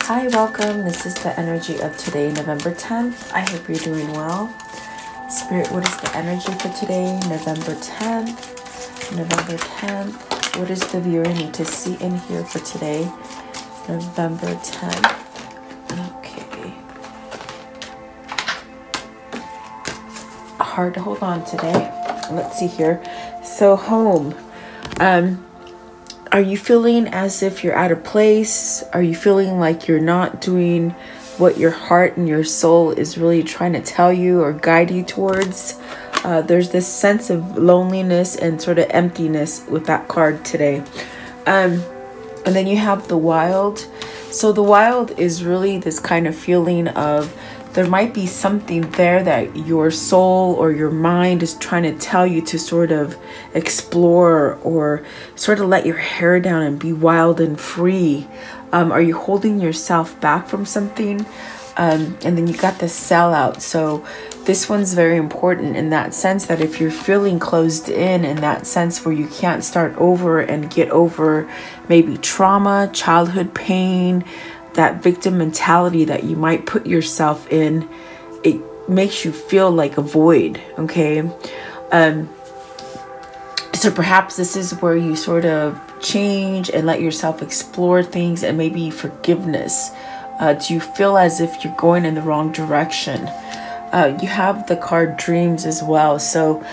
Hi, welcome. This is the energy of today, November 10th. I hope you're doing well. Spirit, what is the energy for today, November 10th? November 10th. What does the viewer need to see and hear for today, November 10th? Okay. Hard to hold on today. Let's see here. So, home. Are you feeling as if you're out of place? Are you feeling like you're not doing what your heart and your soul is really trying to tell you or guide you towards? There's this sense of loneliness and sort of emptiness with that card today. And then you have the wild. So the wild is really this kind of feeling of there might be something there that your soul or your mind is trying to tell you to sort of explore or sort of let your hair down and be wild and free. Are you holding yourself back from something? And then you got the sellout. So this one's very important in that sense that if you're feeling closed in that sense where you can't start over and get over maybe trauma, childhood pain, that victim mentality that you might put yourself in, it makes you feel like a void, okay? So perhaps this is where you sort of change and let yourself explore things and maybe forgiveness. Do you feel as if you're going in the wrong direction? You have the card dreams as well. So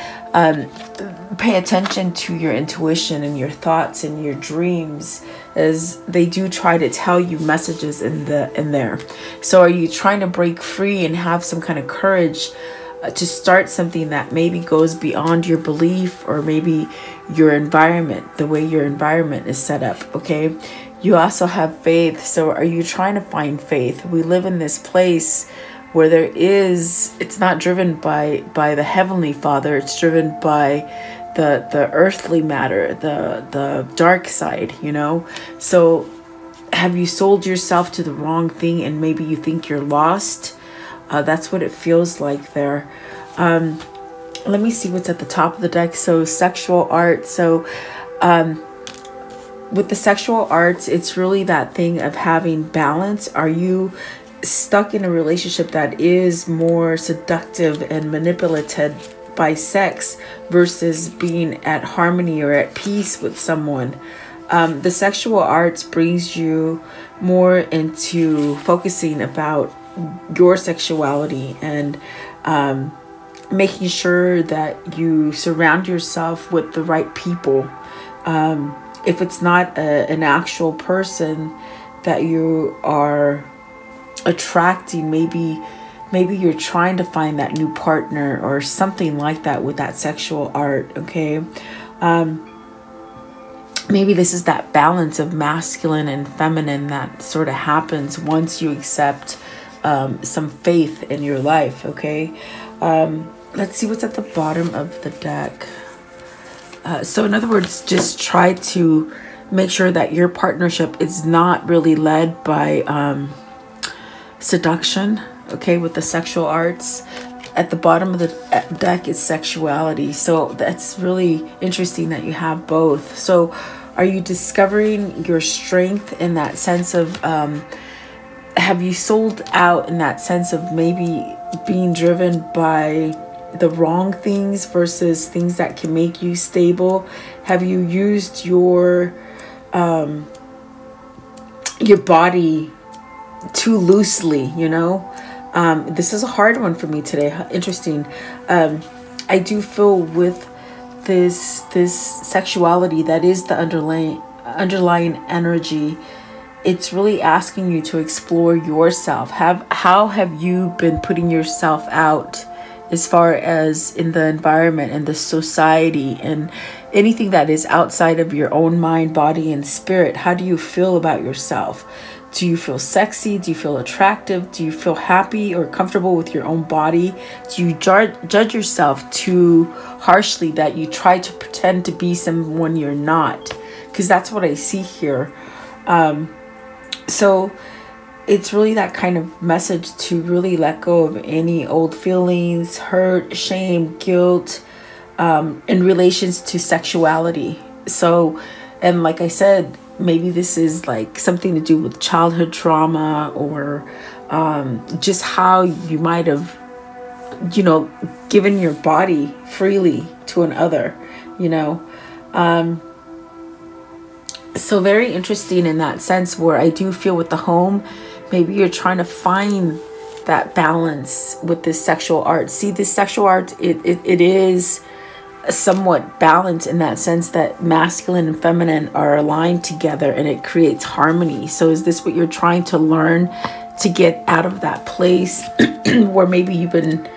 pay attention to your intuition and your thoughts and your dreams, as they do try to tell you messages in there. So are you trying to break free and have some kind of courage to start something that maybe goes beyond your belief or maybe your environment, the way your environment is set up, okay? You also have faith. So are you trying to find faith? We live in this place where it's not driven by the Heavenly Father, it's driven by the earthly matter, the dark side, you know? So have you sold yourself to the wrong thing and maybe you think you're lost? That's what it feels like there. Let me see what's at the top of the deck. So sexual art. So with the sexual arts, it's really that thing of having balance. Are you stuck in a relationship that is more seductive and manipulative by sex versus being at harmony or at peace with someone? The sexual arts brings you more into focusing about your sexuality and making sure that you surround yourself with the right people. If it's not an actual person that you are attracting, maybe you're trying to find that new partner or something like that with that sexual art, okay? Maybe this is that balance of masculine and feminine that sort of happens once you accept some faith in your life, okay? Let's see what's at the bottom of the deck. So in other words, just try to make sure that your partnership is not really led by seduction, okay, with the sexual arts. At the bottom of the deck is sexuality. So that's really interesting that you have both. So are you discovering your strength in that sense of, have you sold out in that sense of maybe being driven by the wrong things versus things that can make you stable? Have you used your body too loosely, you know? This is a hard one for me today. Interesting. I do feel with this sexuality that is the underlying energy, it's really asking you to explore yourself. How have you been putting yourself out as far as in the environment and the society and anything that is outside of your own mind, body, and spirit? How do you feel about yourself? Do you feel sexy? Do you feel attractive? Do you feel happy or comfortable with your own body? Do you judge yourself too harshly that you try to pretend to be someone you're not? Because that's what I see here. So it's really that kind of message to really let go of any old feelings, hurt, shame, guilt, in relations to sexuality. So, and like I said, maybe this is like something to do with childhood trauma, or just how you might have, you know, given your body freely to another, you know. So very interesting in that sense, where I do feel with the home, maybe you're trying to find that balance with this sexual art. See, this sexual art, it is somewhat balanced in that sense that masculine and feminine are aligned together and it creates harmony. So is this what you're trying to learn to get out of that place where maybe you've been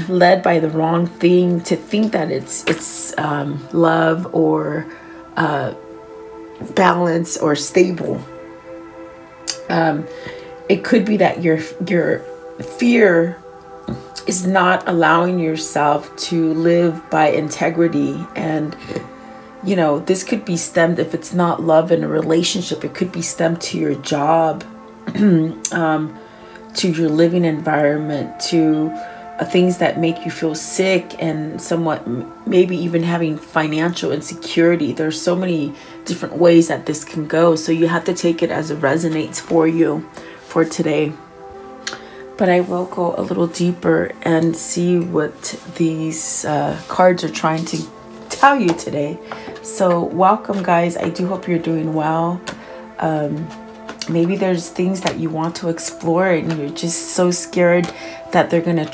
led by the wrong thing to think that it's love or balance or stable? It could be that your fear is not allowing yourself to live by integrity. And, you know, this could be stemmed, if it's not love in a relationship, it could be stemmed to your job, to your living environment, to things that make you feel sick, and somewhat maybe even having financial insecurity. There's so many different ways that this can go. So you have to take it as it resonates for you for today. But I will go a little deeper and see what these cards are trying to tell you today. So welcome, guys. I do hope you're doing well. Maybe there's things that you want to explore and you're just so scared that they're going to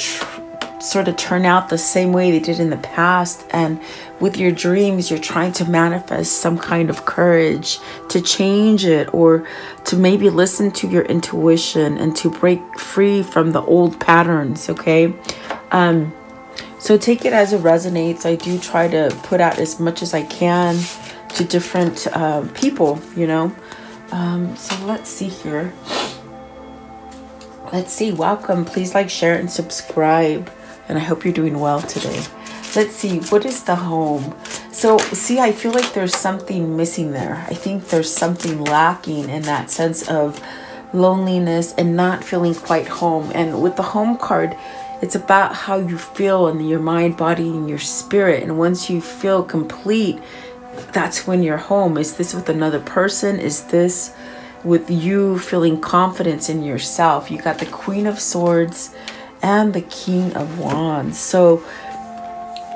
sort of turn out the same way they did in the past. And with your dreams, you're trying to manifest some kind of courage to change it, or to maybe listen to your intuition and to break free from the old patterns. Okay. So take it as it resonates. I do try to put out as much as I can to different people, you know. So let's see here. Let's see. Welcome. Please like, share, and subscribe. And I hope you're doing well today. Let's see. What is the home? So, see, I feel like there's something missing there. I think there's something lacking in that sense of loneliness and not feeling quite home. And with the home card, it's about how you feel in your mind, body, and your spirit. And once you feel complete, that's when you're home. Is this with another person? Is this with you feeling confidence in yourself? You got the Queen of Swords and the King of Wands. So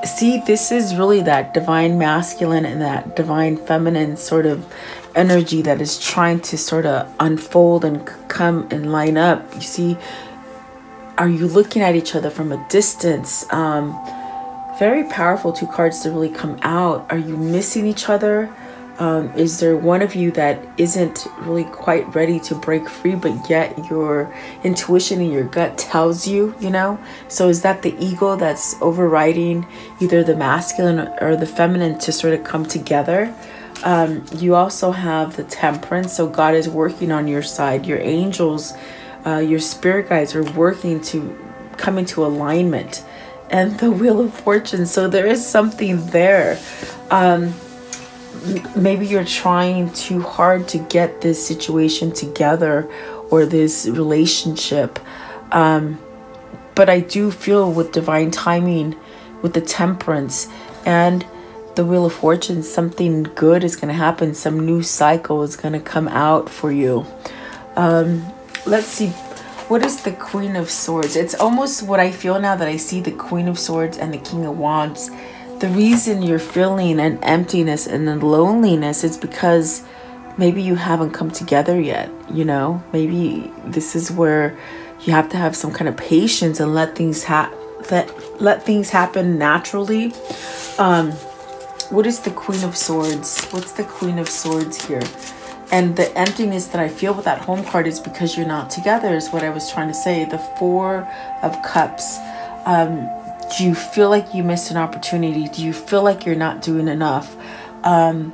see, this is really that divine masculine and that divine feminine sort of energy that is trying to sort of unfold and come and line up. You see, are you looking at each other from a distance? Very powerful two cards to really come out. Are you missing each other? Is there one of you that isn't really quite ready to break free, but yet your intuition and your gut tells you, you know? So is that the ego that's overriding either the masculine or the feminine to sort of come together? You also have the Temperance. So God is working on your side. Your angels, your spirit guides are working to come into alignment. And the Wheel of Fortune. So there is something there. Maybe you're trying too hard to get this situation together or this relationship. But I do feel with divine timing, with the Temperance and the Wheel of Fortune, something good is going to happen. Some new cycle is going to come out for you. Let's see. What is the Queen of Swords? It's almost what I feel now that I see the Queen of Swords and the King of Wands. The reason you're feeling an emptiness and a loneliness is because maybe you haven't come together yet, you know? Maybe this is where you have to have some kind of patience and let things happen naturally. What is the Queen of Swords? What's the Queen of Swords here? And the emptiness that I feel with that home card is because you're not together, is what I was trying to say. The Four of Cups. Do you feel like you missed an opportunity? Do you feel like you're not doing enough? You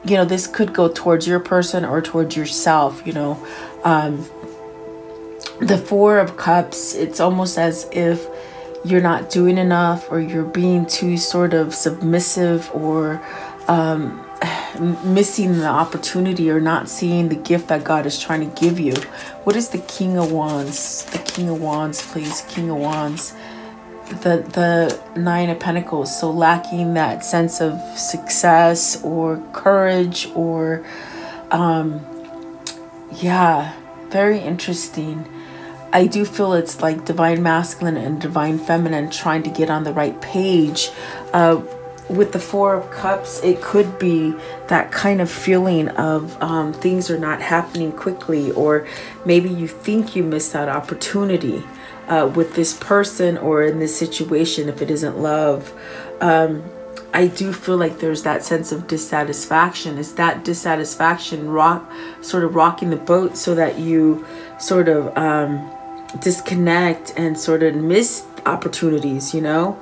know, this could go towards your person or towards yourself, you know. The Four of Cups, it's almost as if you're not doing enough, or you're being too sort of submissive, or missing the opportunity, or not seeing the gift that God is trying to give you. What is the King of Wands? The King of Wands, please. King of Wands. the Nine of Pentacles, so lacking that sense of success or courage, or yeah, very interesting. I do feel it's like divine masculine and divine feminine trying to get on the right page. With the Four of Cups, it could be that kind of feeling of things are not happening quickly, or maybe you think you missed that opportunity with this person or in this situation if it isn't love. I do feel like there's that sense of dissatisfaction. Is that dissatisfaction sort of rocking the boat so that you sort of disconnect and sort of miss opportunities, you know?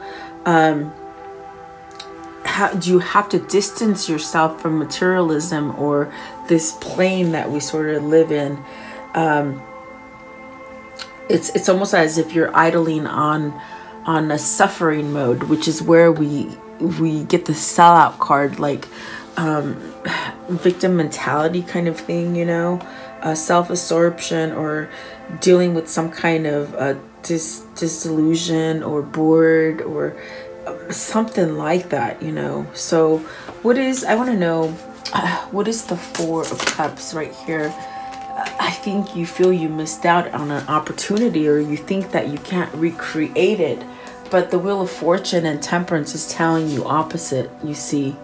Do you have to distance yourself from materialism or this plane that we sort of live in? It's almost as if you're idling on a suffering mode, which is where we get the sellout card, like victim mentality kind of thing, you know, self-absorption, or dealing with some kind of disillusion or bored or something like that, you know. So I want to know, what is the Four of Cups right here? I think you feel you missed out on an opportunity, or you think that you can't recreate it, but the Wheel of Fortune and Temperance is telling you opposite, you see.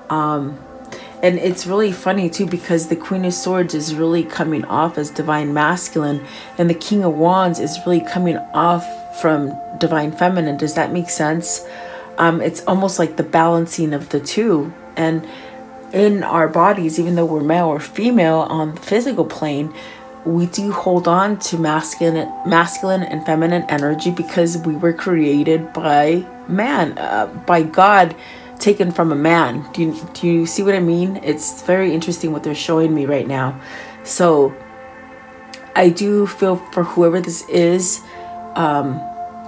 And it's really funny too, because the Queen of Swords is really coming off as divine masculine, and the King of Wands is really coming off from divine feminine. Does that make sense? It's almost like the balancing of the two. And in our bodies, even though we're male or female on the physical plane, we do hold on to masculine and feminine energy, because we were created by man, by God, taken from a man. Do you see what I mean? It's very interesting what they're showing me right now. So I do feel for whoever this is,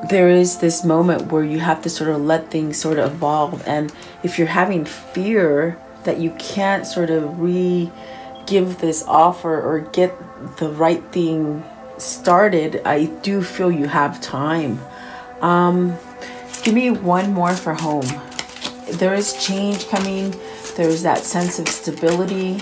there is this moment where you have to sort of let things sort of evolve. And if you're having fear that you can't sort of give this offer or get the right thing started, I do feel you have time. Give me one more for home. There is change coming. There's that sense of stability,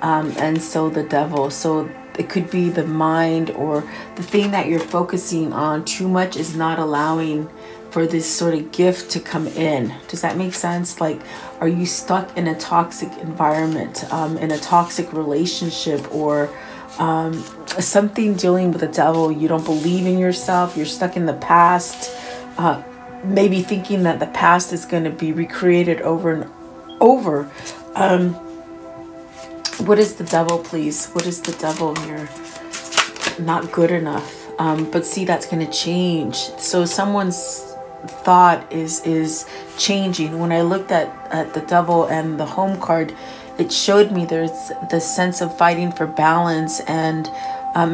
and so the Devil. So it could be the mind, or the thing that you're focusing on too much is not allowing for this sort of gift to come in. Does that make sense? Like, are you stuck in a toxic environment, in a toxic relationship, or something dealing with the Devil? You don't believe in yourself. You're stuck in the past. Maybe thinking that the past is going to be recreated over and over. What is the Devil, please? What is the Devil here? Not good enough. But see, that's going to change. So someone's thought is changing. When I looked at the Devil and the Home card, it showed me there's the sense of fighting for balance, and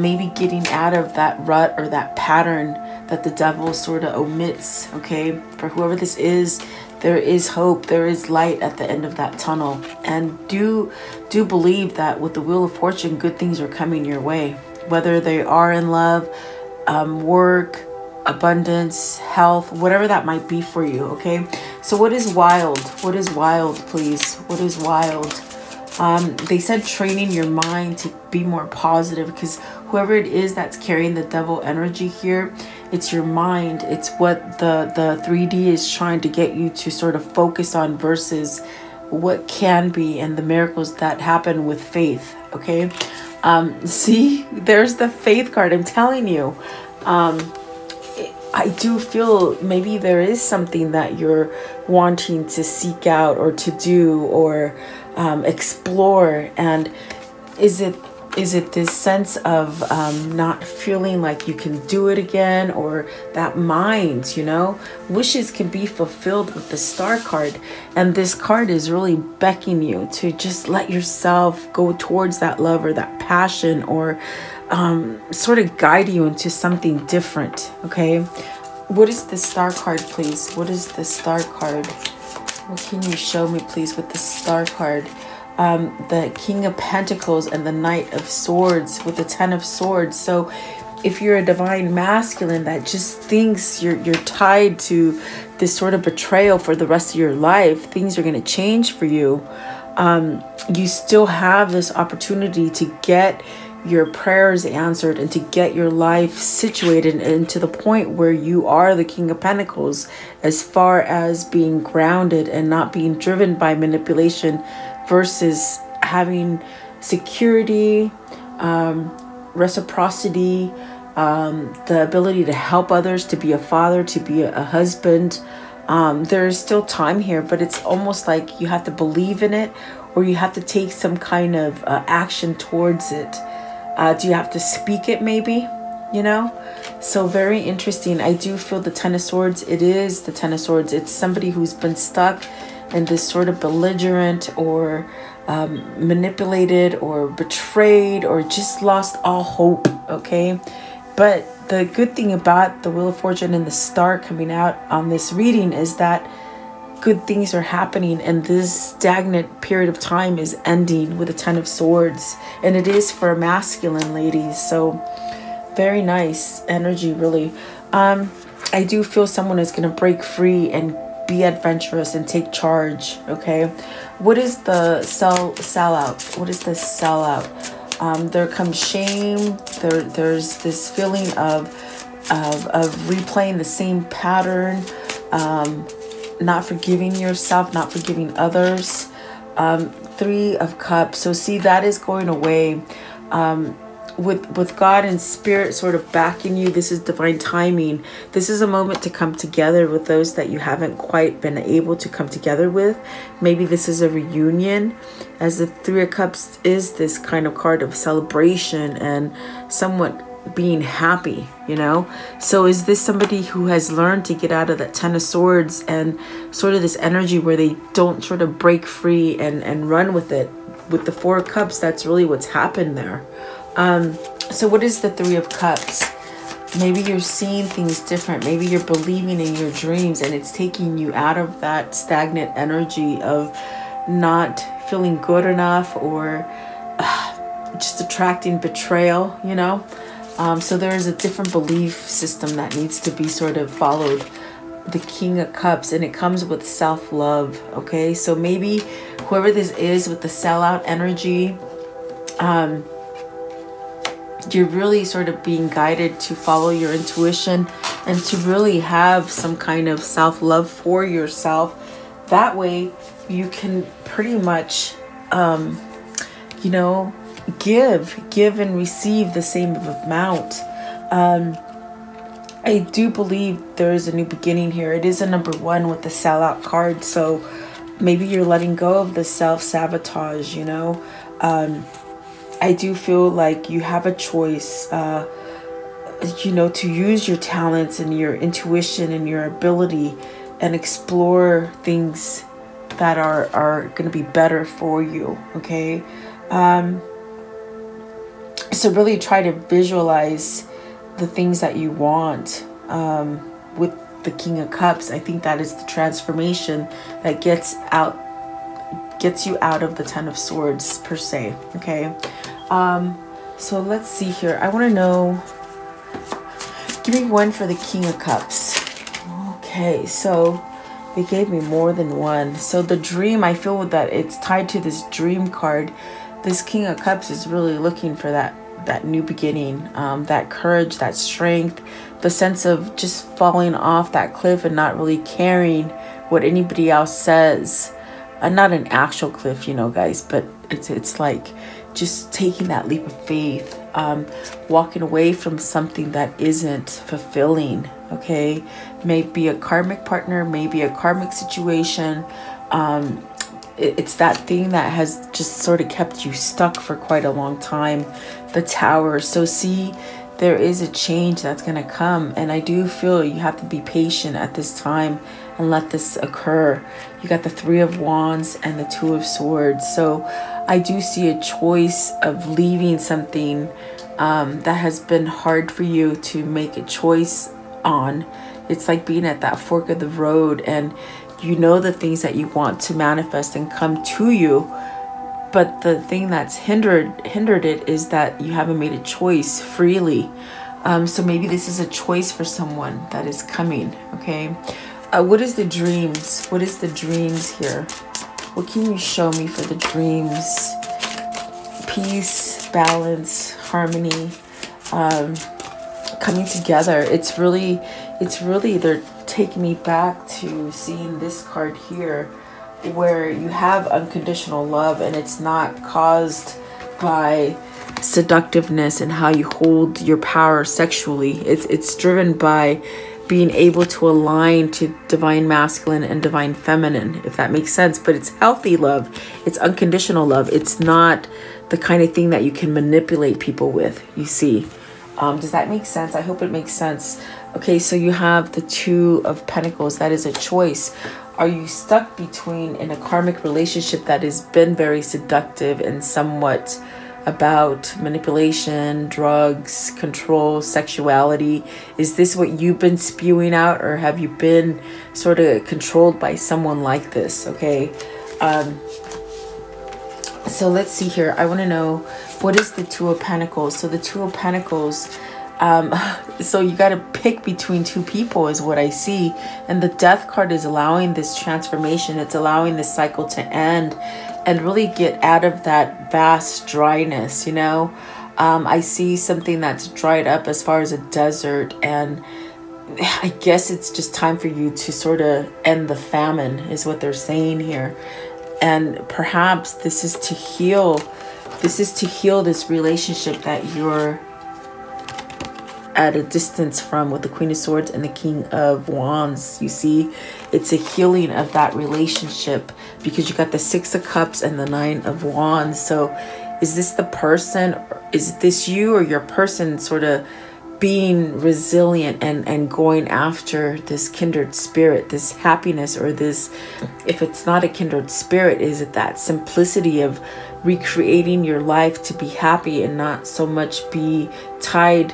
maybe getting out of that rut or that pattern that the Devil sort of omits. Okay, for whoever this is, there is hope, there is light at the end of that tunnel. And do believe that with the Wheel of Fortune, good things are coming your way, whether they are in love, work, abundance, health, whatever that might be for you. Okay, so what is wild? What is wild, please? What is wild? They said training your mind to be more positive, because whoever it is that's carrying the Devil energy here, it's your mind. It's what the 3D is trying to get you to sort of focus on, versus what can be and the miracles that happen with faith. Okay, see, there's the Faith card. I'm telling you, I do feel maybe there is something that you're wanting to seek out or to do, or explore. And is it this sense of not feeling like you can do it again, or that mind, you know, wishes can be fulfilled with the Star card. And this card is really beckoning you to just let yourself go towards that love or that passion, or sort of guide you into something different. Okay, what is the Star card, please? What is the Star card? What can you show me, please, with the Star card? The King of Pentacles and the Knight of Swords with the Ten of Swords. So if you're a divine masculine that just thinks you're tied to this sort of betrayal for the rest of your life, things are going to change for you. You still have this opportunity to get your prayers answered and to get your life situated and to the point where you are the King of Pentacles, as far as being grounded and not being driven by manipulation, versus having security, reciprocity, the ability to help others, to be a father, to be a husband. There's still time here, but it's almost like you have to believe in it, or you have to take some kind of action towards it. Do you have to speak it maybe? You know? So very interesting. I do feel the Ten of Swords. It is the Ten of Swords. It's somebody who's been stuck in this sort of belligerent or manipulated or betrayed or just lost all hope, okay? But the good thing about the Wheel of Fortune and the Star coming out on this reading is that good things are happening, and this stagnant period of time is ending with the Ten of Swords, and it is for masculine ladies. So very nice energy, really. I do feel someone is going to break free and be adventurous and take charge, okay? What is the sellout? What is the sellout? There comes shame. There's this feeling of replaying the same pattern, not forgiving yourself, not forgiving others. Three of Cups. So see, that is going away. With God and Spirit sort of backing you, this is divine timing. This is a moment to come together with those that you haven't quite been able to come together with. Maybe this is a reunion, as the Three of Cups is this kind of card of celebration and somewhat being happy, you know? So is this somebody who has learned to get out of that Ten of Swords and sort of this energy where they don't sort of break free and run with it? With the Four of Cups, that's really what's happened there. So what is the Three of Cups? Maybe you're seeing things different. Maybe you're believing in your dreams, and it's taking you out of that stagnant energy of not feeling good enough, or just attracting betrayal, you know? So there's a different belief system that needs to be sort of followed. The King of Cups, and it comes with self-love, okay? So maybe whoever this is with the sellout energy, you're really sort of being guided to follow your intuition and to really have some kind of self-love for yourself. That way you can pretty much, you know, give and receive the same amount. I do believe there is a new beginning here. It is a number 1 with the sellout card. So maybe you're letting go of the self-sabotage, you know. I do feel like you have a choice, you know, to use your talents and your intuition and your ability and explore things that are going to be better for you, okay? So really try to visualize the things that you want with the King of Cups. I think that is the transformation that gets you out of the Ten of Swords per se, okay? So let's see here. I want to know, give me one for the King of Cups. Okay, so they gave me more than one. So the dream, I feel that it's tied to this dream card. This King of Cups is really looking for that new beginning, that courage, that strength, the sense of just falling off that cliff and not really caring what anybody else says. Not an actual cliff, you know, guys, but it's like just taking that leap of faith, walking away from something that isn't fulfilling, okay? Maybe a karmic partner, maybe a karmic situation. It's that thing that has just sort of kept you stuck for quite a long time. The Tower. So see, there is a change that's going to come, and I do feel you have to be patient at this time and let this occur. You got the Three of Wands and the Two of Swords. So I do see a choice of leaving something that has been hard for you to make a choice on. It's like being at that fork of the road, and you know the things that you want to manifest and come to you, but the thing that's hindered it is that you haven't made a choice freely. So maybe this is a choice for someone that is coming, okay? What is the dreams? What is the dreams here? What can you show me for the dreams? Peace, balance, harmony, coming together. It's really, they're taking me back to seeing this card here, where you have unconditional love, and it's not caused by seductiveness and how you hold your power sexually. It's driven by being able to align to divine masculine and divine feminine, if that makes sense. But it's healthy love. It's unconditional love. It's not the kind of thing that you can manipulate people with, you see. Does that make sense? I hope it makes sense. Okay, so you have the Two of Pentacles. That is a choice. Are you stuck between in a karmic relationship that has been very seductive and somewhat about manipulation, drugs, control, sexuality? Is this what you've been spewing out, or have you been sort of controlled by someone like this? Okay, so let's see here. I want to know, what is the Two of Pentacles? So the Two of Pentacles, so you got to pick between two people is what I see. And the Death card is allowing this transformation. It's allowing this cycle to end and really get out of that vast dryness, you know. I see something that's dried up as far as a desert, and I guess it's just time for you to sort of end the famine is what they're saying here. And perhaps this is to heal. This is to heal this relationship that you're at a distance from, with the Queen of Swords and the King of Wands. You see, it's a healing of that relationship, because you got the Six of Cups and the Nine of Wands. So is this the person? Is this you or your person sort of being resilient and going after this kindred spirit, this happiness, or this, if it's not a kindred spirit, is it that simplicity of recreating your life to be happy and not so much be tied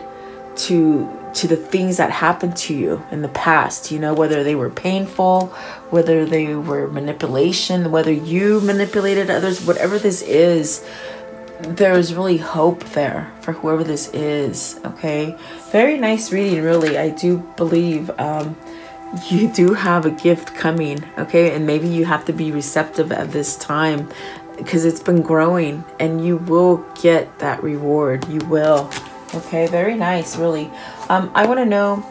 to the things that happened to you in the past, you know, whether they were painful, whether they were manipulation, whether you manipulated others, whatever this is, there's really hope there for whoever this is. Okay, very nice reading, really. I do believe you do have a gift coming, okay, and maybe you have to be receptive at this time, because it's been growing, and you will get that reward. You will. Okay, very nice, really. I want to know,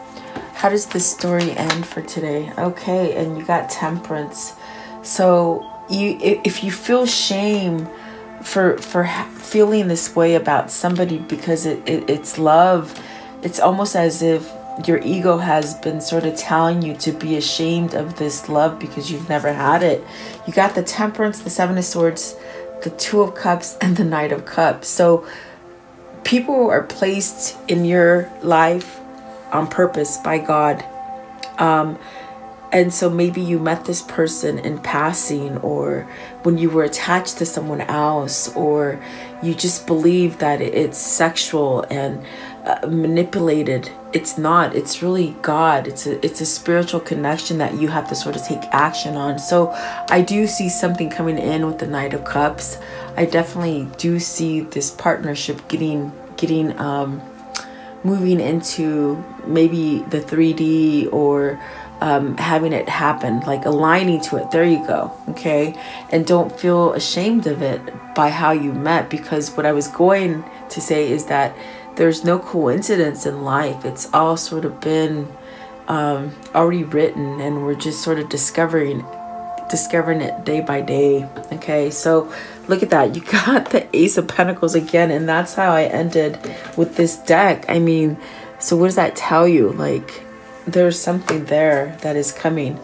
how does this story end for today? Okay, and you got Temperance. So if you feel shame for feeling this way about somebody because it's love, it's almost as if your ego has been sort of telling you to be ashamed of this love because you've never had it. You got the Temperance, the Seven of Swords, the Two of Cups, and the Knight of Cups. So people are placed in your life on purpose by God. And so maybe you met this person in passing, or when you were attached to someone else, or you just believe that it's sexual and manipulated. It's not. It's really God. It's a spiritual connection that you have to sort of take action on. So I do see something coming in with the Knight of Cups. I definitely do see this partnership getting moving into maybe the 3D, or having it happen, like aligning to it. There you go. Okay, and don't feel ashamed of it by how you met, because what I was going to say is that there's no coincidence in life. It's all sort of been already written, and we're just sort of discovering it day by day. Okay, so look at that. You got the Ace of Pentacles again, and that's how I ended with this deck. I mean, so what does that tell you? Like, there's something there that is coming.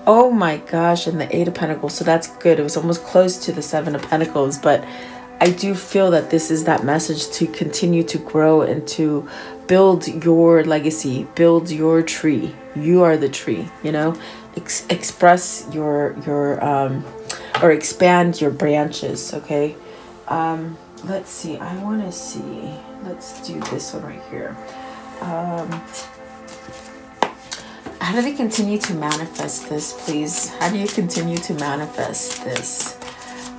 Oh my gosh, and the Eight of Pentacles. So that's good. It was almost close to the Seven of Pentacles, but I do feel that this is that message to continue to grow and to build your legacy, build your tree. You are the tree, you know. Express your or expand your branches. Okay, let's see. I want to see. Let's do this one right here. How do they continue to manifest this, please? How do you continue to manifest this?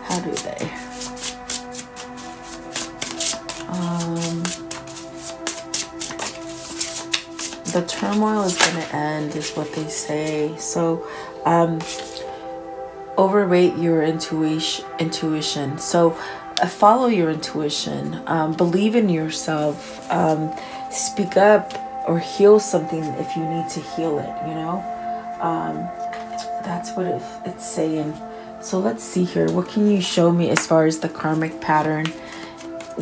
How do they? so turmoil is going to end, is what they say. So overrate your intuition. So follow your intuition. Believe in yourself. Speak up or heal something if you need to heal it, you know. That's what it's saying. So let's see here. What can you show me as far as the karmic pattern?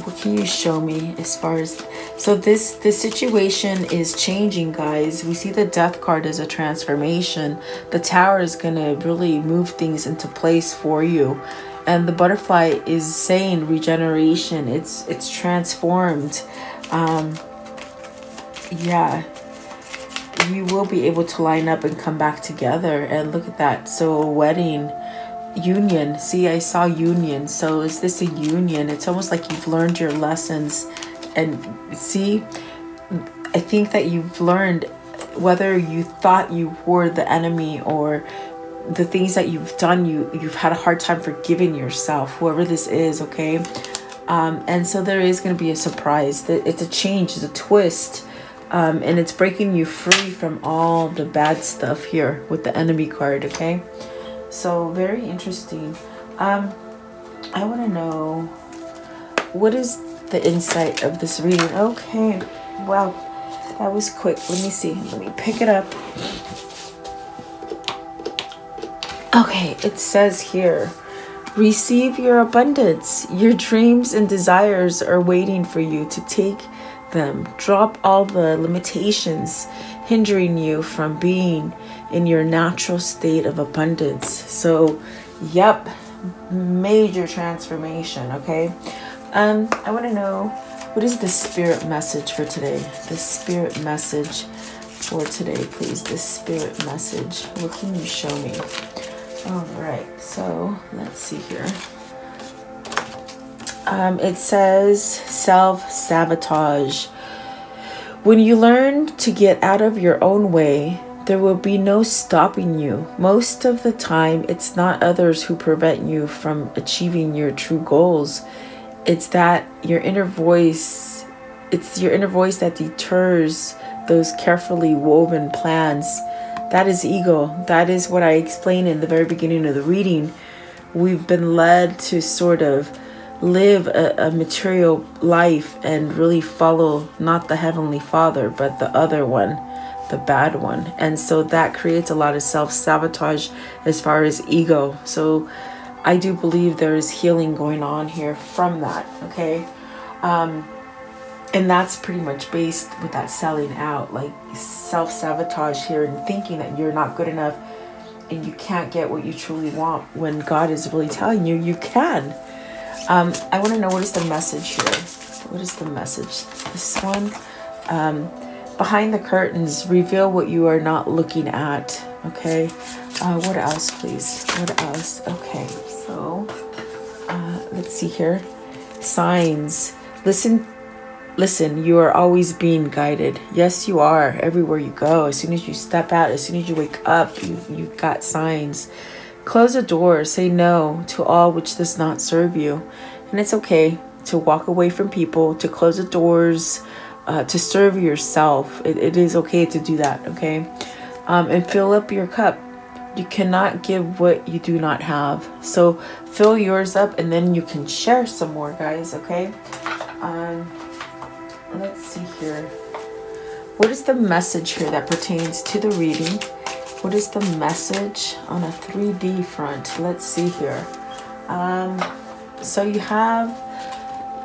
What can you show me as far as... So this situation is changing, guys. We see the death card as a transformation. The tower is going to really move things into place for you. And the butterfly is saying regeneration. It's transformed. Yeah. You will be able to line up and come back together. And look at that. So a wedding... union. See, I saw union. So is this a union? It's almost like you've learned your lessons. And see, I think that you've learned, whether you thought you were the enemy or the things that you've done, you've had a hard time forgiving yourself, whoever this is, okay? And so there is going to be a surprise. It's a change, it's a twist. And it's breaking you free from all the bad stuff here with the enemy card, okay? So very interesting. I want to know, what is the insight of this reading? Okay, wow, that was quick. Let me see. Let me pick it up. Okay, it says here, receive your abundance. Your dreams and desires are waiting for you to take them. Drop all the limitations hindering you from being in your natural state of abundance. So, yep, major transformation, okay? I want to know, what is the spirit message for today? The spirit message for today, please. The spirit message. What can you show me? All right, so let's see here. It says self-sabotage. When you learn to get out of your own way, there will be no stopping you. Most of the time, it's not others who prevent you from achieving your true goals. It's that your inner voice, it's your inner voice that deters those carefully woven plans. That is ego. That is what I explained in the very beginning of the reading. We've been led to sort of live a material life and really follow not the Heavenly Father, but the other one, the bad one. And so that creates a lot of self-sabotage as far as ego. So I do believe there is healing going on here from that, okay? And that's pretty much based with that selling out, like self-sabotage here and thinking that you're not good enough and you can't get what you truly want when God is really telling you you can. I want to know, what is the message here? What is the message? This one. Behind the curtains, reveal what you are not looking at. Okay. What else, please? What else? Okay. So, let's see here. Signs. Listen, you are always being guided. Yes, you are. Everywhere you go. As soon as you step out, as soon as you wake up, you got signs. Close a door. Say no to all which does not serve you. And it's okay to walk away from people, to close the doors, to serve yourself. It is okay to do that, okay? And fill up your cup. You cannot give what you do not have. So fill yours up and then you can share some more, guys, okay? Let's see here. What is the message here that pertains to the reading? What is the message on a 3D front? Let's see here. So you have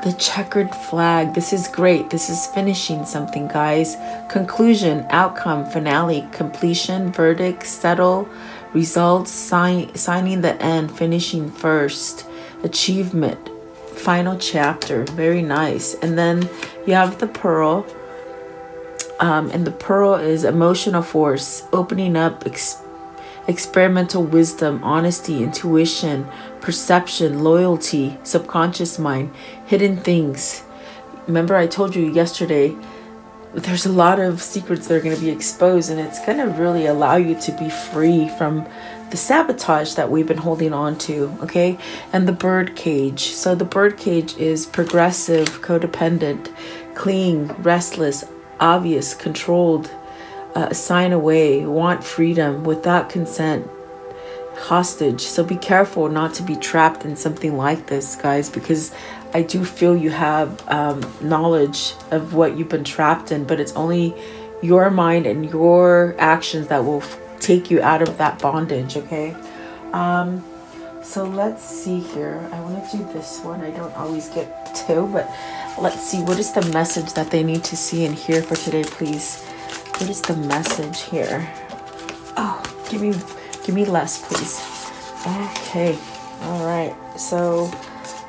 the checkered flag. This is great. This is finishing something, guys. Conclusion, outcome, finale, completion, verdict, settle, results, signing the end, finishing first, achievement, final chapter. Very nice. And then you have the pearl. And the pearl is emotional force, opening up, experimental wisdom, honesty, intuition, perception, loyalty, subconscious mind, hidden things. Remember I told you yesterday, there's a lot of secrets that are going to be exposed, and it's going to really allow you to be free from the sabotage that we've been holding on to, okay? And the bird cage. So the bird cage is progressive, codependent, cling, restless, obvious, controlled, sign away, want freedom without consent, hostage. So be careful not to be trapped in something like this, guys, because I do feel you have knowledge of what you've been trapped in, but it's only your mind and your actions that will take you out of that bondage. Okay. So let's see here. I want to do this one. I don't always get to, but let's see. What is the message that they need to see and hear for today, please? What is the message here? Oh, give me less, please. Okay. All right. So,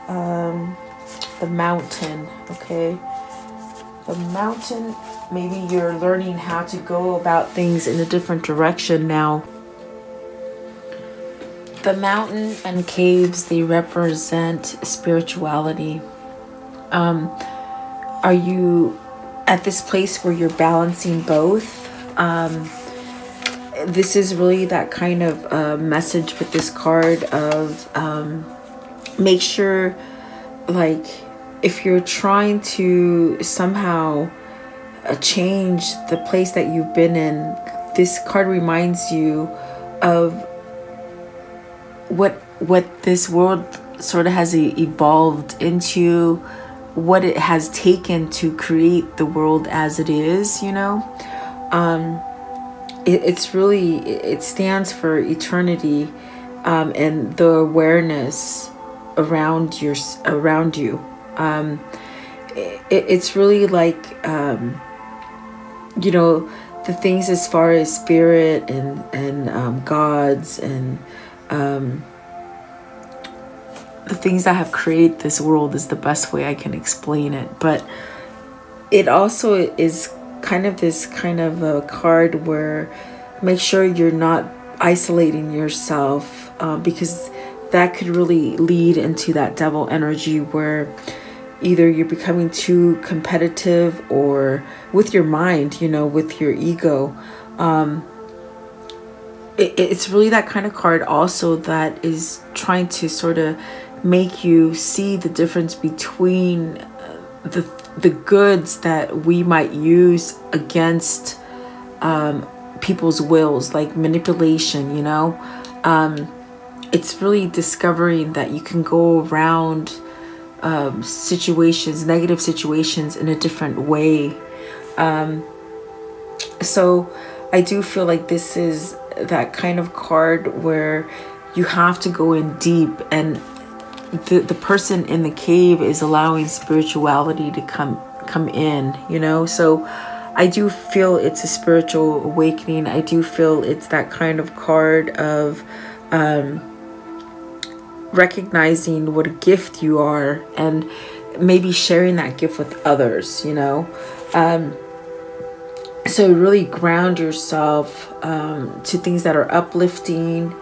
the mountain. Okay. The mountain. Maybe you're learning how to go about things in a different direction now. The mountain and caves, they represent spirituality. Are you at this place where you're balancing both? This is really that kind of message with this card of make sure, like, if you're trying to somehow change the place that you've been in, this card reminds you of what this world sort of has evolved into, what it has taken to create the world as it is, you know. It's really, it stands for eternity, and the awareness around you. It's really like, you know, the things as far as spirit and gods and the things that have created this world is the best way I can explain it. But it also is kind of this kind of a card where make sure you're not isolating yourself, because that could really lead into that devil energy where either you're becoming too competitive or with your mind, you know, with your ego. It's really that kind of card also that is trying to sort of make you see the difference between the goods that we might use against people's wills, like manipulation, you know. It's really discovering that you can go around situations, negative situations, in a different way. So I do feel like this is that kind of card where you have to go in deep, and the person in the cave is allowing spirituality to come in, you know. So I do feel it's a spiritual awakening. I do feel it's that kind of card of recognizing what a gift you are and maybe sharing that gift with others, you know. So really ground yourself to things that are uplifting.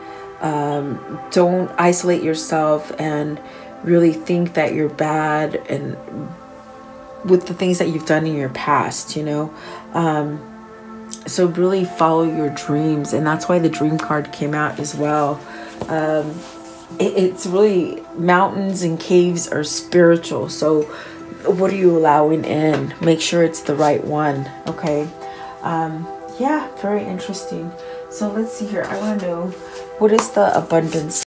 Don't isolate yourself and really think that you're bad and with the things that you've done in your past, you know. So really follow your dreams, and that's why the dream card came out as well. It's really, mountains and caves are spiritual. So what are you allowing in? Make sure it's the right one. Okay. Yeah, very interesting. So let's see here. I want to know, what is the abundance?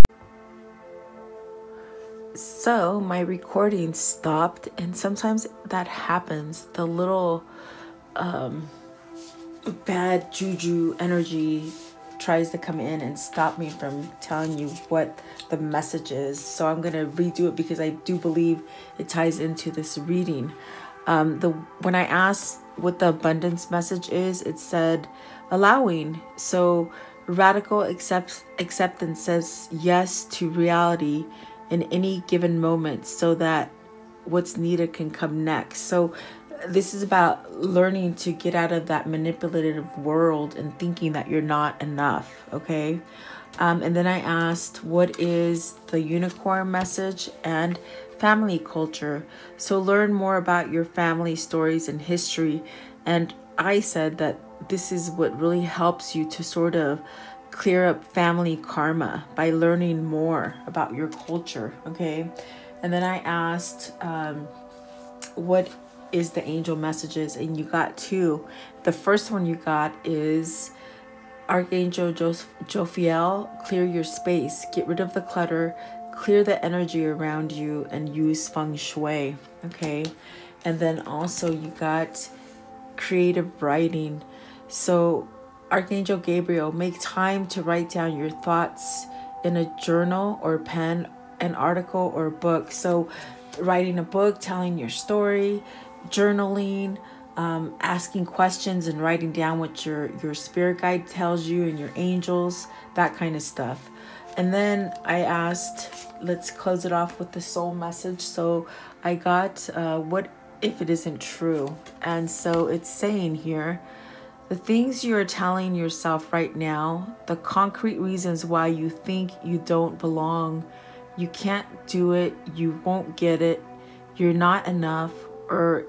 So my recording stopped, and sometimes that happens. The little bad juju energy tries to come in and stop me from telling you what the message is. So I'm going to redo it because I do believe it ties into this reading. When I asked what the abundance message is, it said allowing. So radical acceptance says yes to reality in any given moment so that what's needed can come next. So this is about learning to get out of that manipulative world and thinking that you're not enough. Okay. And then I asked, what is the unicorn message and family culture? So learn more about your family stories and history. And I said that this is what really helps you to sort of clear up family karma by learning more about your culture. Okay. And then I asked, what is the angel messages, and you got two. The first one you got is Archangel Jophiel, clear your space, get rid of the clutter, clear the energy around you, and use feng shui. Okay. And then also you got creative writing. So Archangel Gabriel, make time to write down your thoughts in a journal or pen, an article or book. So writing a book, telling your story, journaling, asking questions and writing down what your spirit guide tells you and your angels, that kind of stuff. And then I asked, let's close it off with the soul message. So I got, what if it isn't true? And so it's saying here, the things you are telling yourself right now, the concrete reasons why you think you don't belong, you can't do it, you won't get it, you're not enough, or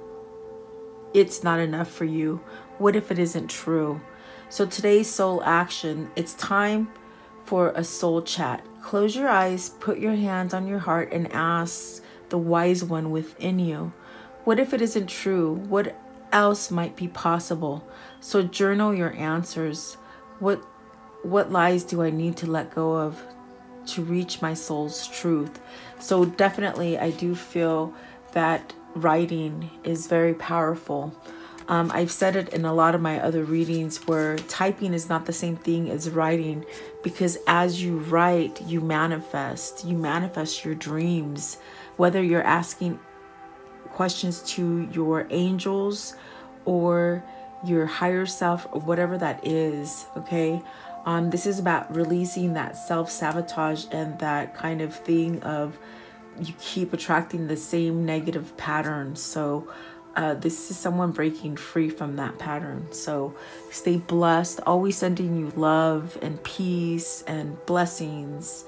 it's not enough for you. What if it isn't true? So today's soul action, it's time for a soul chat. Close your eyes, put your hands on your heart, and ask the wise one within you, what if it isn't true? What else might be possible? So journal your answers. What lies do I need to let go of to reach my soul's truth? So definitely I do feel that writing is very powerful. I've said it in a lot of my other readings where typing is not the same thing as writing, because as you write, you manifest your dreams, whether you're asking questions to your angels or your higher self or whatever that is. Okay. This is about releasing that self-sabotage and that kind of thing of you keep attracting the same negative patterns. So this is someone breaking free from that pattern. So stay blessed, always sending you love and peace and blessings.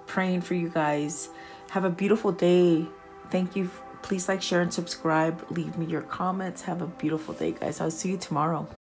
Praying for you guys. Have a beautiful day. Thank you. Please like, share, and subscribe. Leave me your comments. Have a beautiful day, guys. I'll see you tomorrow.